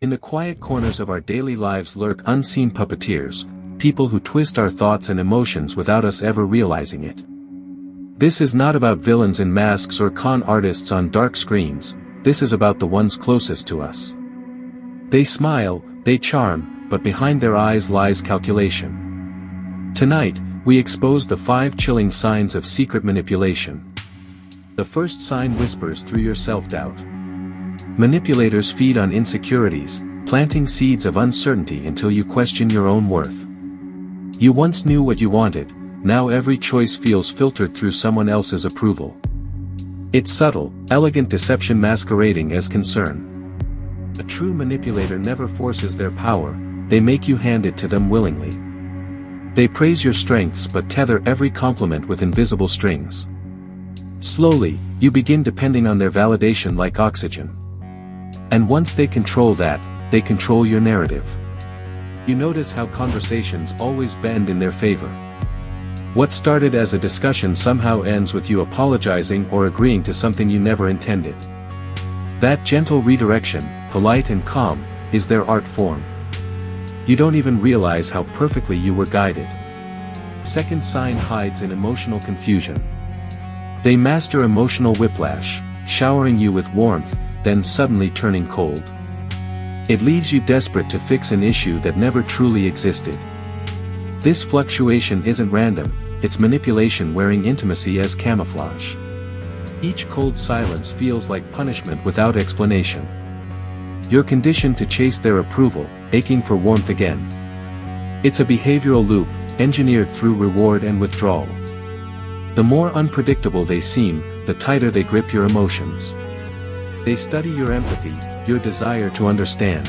In the quiet corners of our daily lives lurk unseen puppeteers, people who twist our thoughts and emotions without us ever realizing it. This is not about villains in masks or con artists on dark screens, this is about the ones closest to us. They smile, they charm, but behind their eyes lies calculation. Tonight, we expose the 5 chilling signs of secret manipulation. The first sign whispers through your self-doubt. Manipulators feed on insecurities, planting seeds of uncertainty until you question your own worth. You once knew what you wanted, now every choice feels filtered through someone else's approval. It's subtle, elegant deception masquerading as concern. A true manipulator never forces their power, they make you hand it to them willingly. They praise your strengths but tether every compliment with invisible strings. Slowly, you begin depending on their validation like oxygen. And once they control that, they control your narrative. You notice how conversations always bend in their favor. What started as a discussion somehow ends with you apologizing or agreeing to something you never intended. That gentle redirection, polite and calm, is their art form. You don't even realize how perfectly you were guided. Second sign hides in emotional confusion. They master emotional whiplash, showering you with warmth, then suddenly turning cold. It leaves you desperate to fix an issue that never truly existed. This fluctuation isn't random, it's manipulation wearing intimacy as camouflage. Each cold silence feels like punishment without explanation. You're conditioned to chase their approval, aching for warmth again. It's a behavioral loop, engineered through reward and withdrawal. The more unpredictable they seem, the tighter they grip your emotions. They study your empathy, your desire to understand.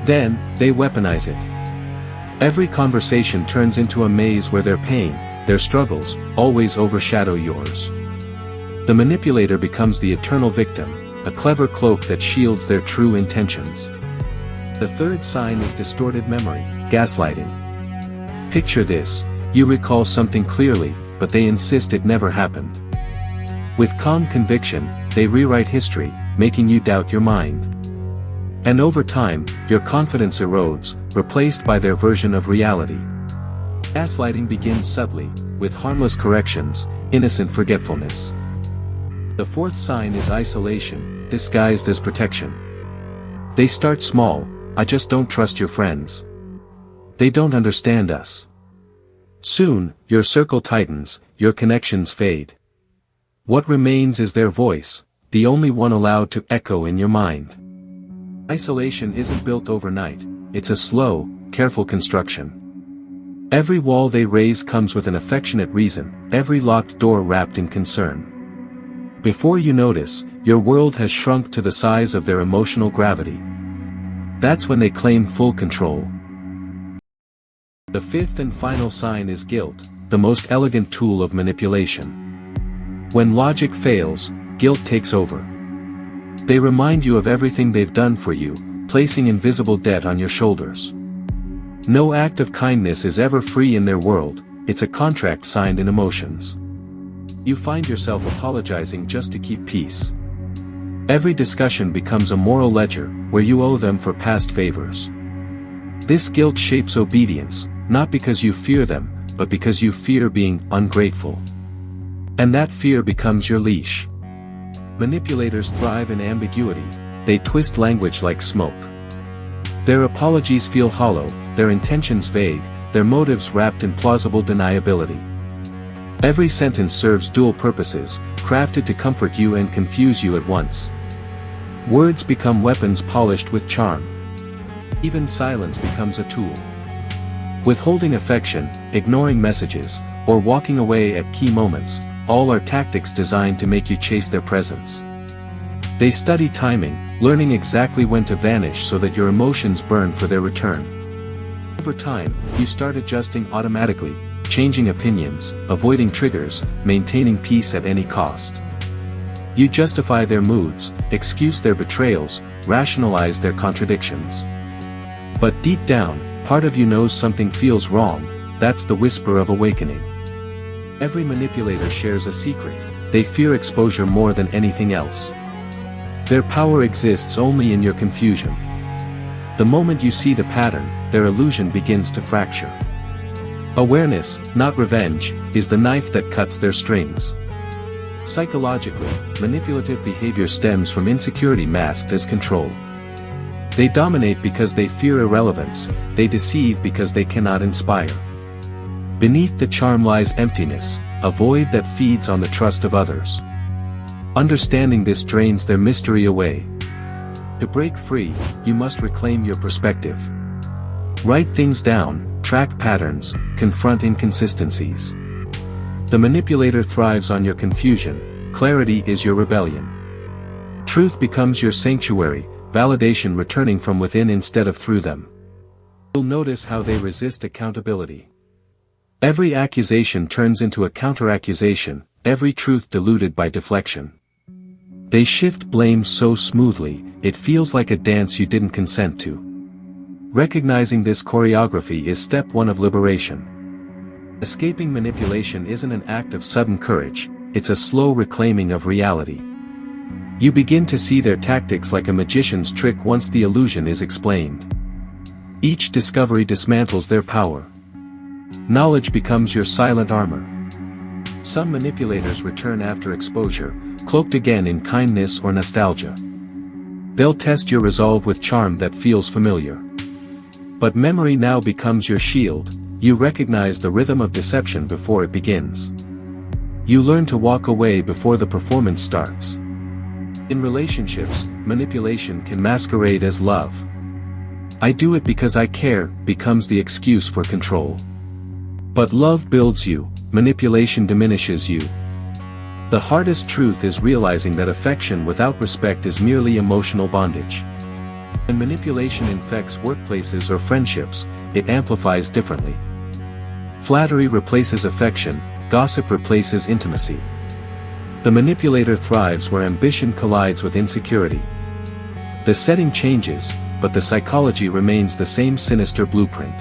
Then, they weaponize it. Every conversation turns into a maze where their pain, their struggles, always overshadow yours. The manipulator becomes the eternal victim, a clever cloak that shields their true intentions. The third sign is distorted memory, gaslighting. Picture this, you recall something clearly, but they insist it never happened. With calm conviction, they rewrite history, making you doubt your mind. And over time, your confidence erodes, replaced by their version of reality. Gaslighting begins subtly, with harmless corrections, innocent forgetfulness. The fourth sign is isolation, disguised as protection. They start small, I just don't trust your friends. They don't understand us. Soon, your circle tightens, your connections fade. What remains is their voice, the only one allowed to echo in your mind. Isolation isn't built overnight, it's a slow, careful construction. Every wall they raise comes with an affectionate reason, every locked door wrapped in concern. Before you notice, your world has shrunk to the size of their emotional gravity. That's when they claim full control. The fifth and final sign is guilt, the most elegant tool of manipulation. When logic fails, guilt takes over. They remind you of everything they've done for you, placing invisible debt on your shoulders. No act of kindness is ever free in their world, it's a contract signed in emotions. You find yourself apologizing just to keep peace. Every discussion becomes a moral ledger, where you owe them for past favors. This guilt shapes obedience, not because you fear them, but because you fear being ungrateful. And that fear becomes your leash. Manipulators thrive in ambiguity, they twist language like smoke. Their apologies feel hollow, their intentions vague, their motives wrapped in plausible deniability. Every sentence serves dual purposes, crafted to comfort you and confuse you at once. Words become weapons polished with charm. Even silence becomes a tool. Withholding affection, ignoring messages, or walking away at key moments, all are tactics designed to make you chase their presence. They study timing, learning exactly when to vanish so that your emotions burn for their return. Over time, you start adjusting automatically, changing opinions, avoiding triggers, maintaining peace at any cost. You justify their moods, excuse their betrayals, rationalize their contradictions. But deep down, part of you knows something feels wrong, that's the whisper of awakening. Every manipulator shares a secret, they fear exposure more than anything else. Their power exists only in your confusion. The moment you see the pattern, their illusion begins to fracture. Awareness, not revenge, is the knife that cuts their strings. Psychologically, manipulative behavior stems from insecurity masked as control. They dominate because they fear irrelevance, they deceive because they cannot inspire. Beneath the charm lies emptiness, a void that feeds on the trust of others. Understanding this drains their mystery away. To break free, you must reclaim your perspective. Write things down, track patterns, confront inconsistencies. The manipulator thrives on your confusion, clarity is your rebellion. Truth becomes your sanctuary, validation returning from within instead of through them. You'll notice how they resist accountability. Every accusation turns into a counter-accusation, every truth diluted by deflection. They shift blame so smoothly, it feels like a dance you didn't consent to. Recognizing this choreography is step one of liberation. Escaping manipulation isn't an act of sudden courage, it's a slow reclaiming of reality. You begin to see their tactics like a magician's trick once the illusion is explained. Each discovery dismantles their power. Knowledge becomes your silent armor. Some manipulators return after exposure, cloaked again in kindness or nostalgia. They'll test your resolve with charm that feels familiar. But memory now becomes your shield, you recognize the rhythm of deception before it begins. You learn to walk away before the performance starts. In relationships, manipulation can masquerade as love. "I do it because I care" becomes the excuse for control. But love builds you, manipulation diminishes you. The hardest truth is realizing that affection without respect is merely emotional bondage. When manipulation infects workplaces or friendships, it amplifies differently. Flattery replaces affection, gossip replaces intimacy. The manipulator thrives where ambition collides with insecurity. The setting changes, but the psychology remains the same sinister blueprint.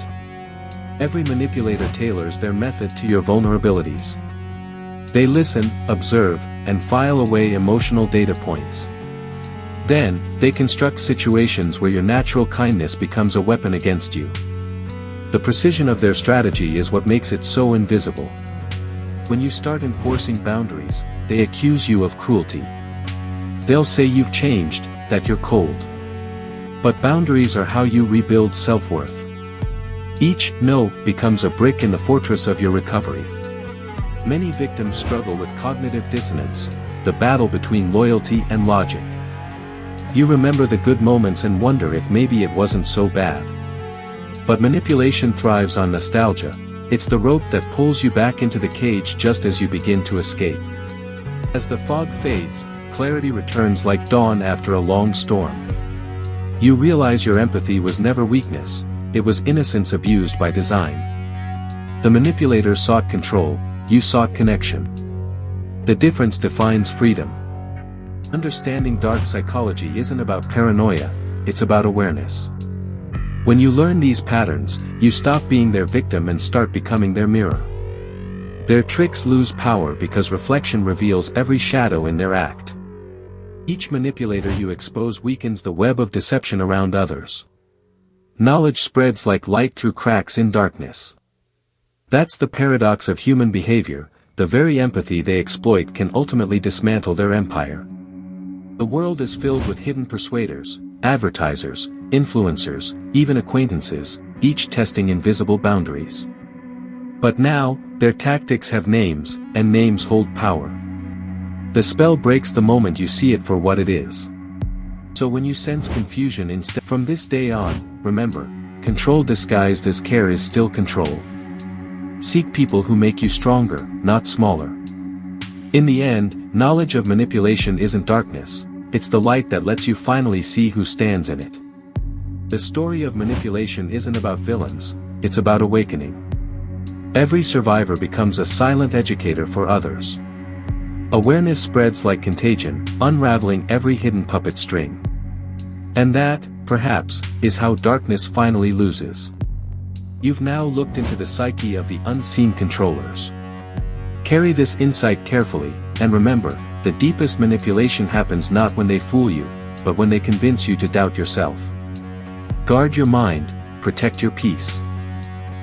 Every manipulator tailors their method to your vulnerabilities. They listen, observe, and file away emotional data points. Then, they construct situations where your natural kindness becomes a weapon against you. The precision of their strategy is what makes it so invisible. When you start enforcing boundaries, they accuse you of cruelty. They'll say you've changed, that you're cold. But boundaries are how you rebuild self-worth. Each "no" becomes a brick in the fortress of your recovery. Many victims struggle with cognitive dissonance, the battle between loyalty and logic. You remember the good moments and wonder if maybe it wasn't so bad. But manipulation thrives on nostalgia, it's the rope that pulls you back into the cage just as you begin to escape. As the fog fades, clarity returns like dawn after a long storm. You realize your empathy was never weakness, it was innocence abused by design. The manipulator sought control, you sought connection. The difference defines freedom. Understanding dark psychology isn't about paranoia, it's about awareness. When you learn these patterns, you stop being their victim and start becoming their mirror. Their tricks lose power because reflection reveals every shadow in their act. Each manipulator you expose weakens the web of deception around others. Knowledge spreads like light through cracks in darkness. That's the paradox of human behavior, the very empathy they exploit can ultimately dismantle their empire. The world is filled with hidden persuaders, advertisers, influencers, even acquaintances, each testing invisible boundaries. But now, their tactics have names, and names hold power. The spell breaks the moment you see it for what it is. So when you sense confusion from this day on, remember, control disguised as care is still control. Seek people who make you stronger, not smaller. In the end, knowledge of manipulation isn't darkness, it's the light that lets you finally see who stands in it. The story of manipulation isn't about villains, it's about awakening. Every survivor becomes a silent educator for others. Awareness spreads like contagion, unraveling every hidden puppet string. And that, perhaps, is how darkness finally loses. You've now looked into the psyche of the unseen controllers. Carry this insight carefully, and remember, the deepest manipulation happens not when they fool you, but when they convince you to doubt yourself. Guard your mind, protect your peace.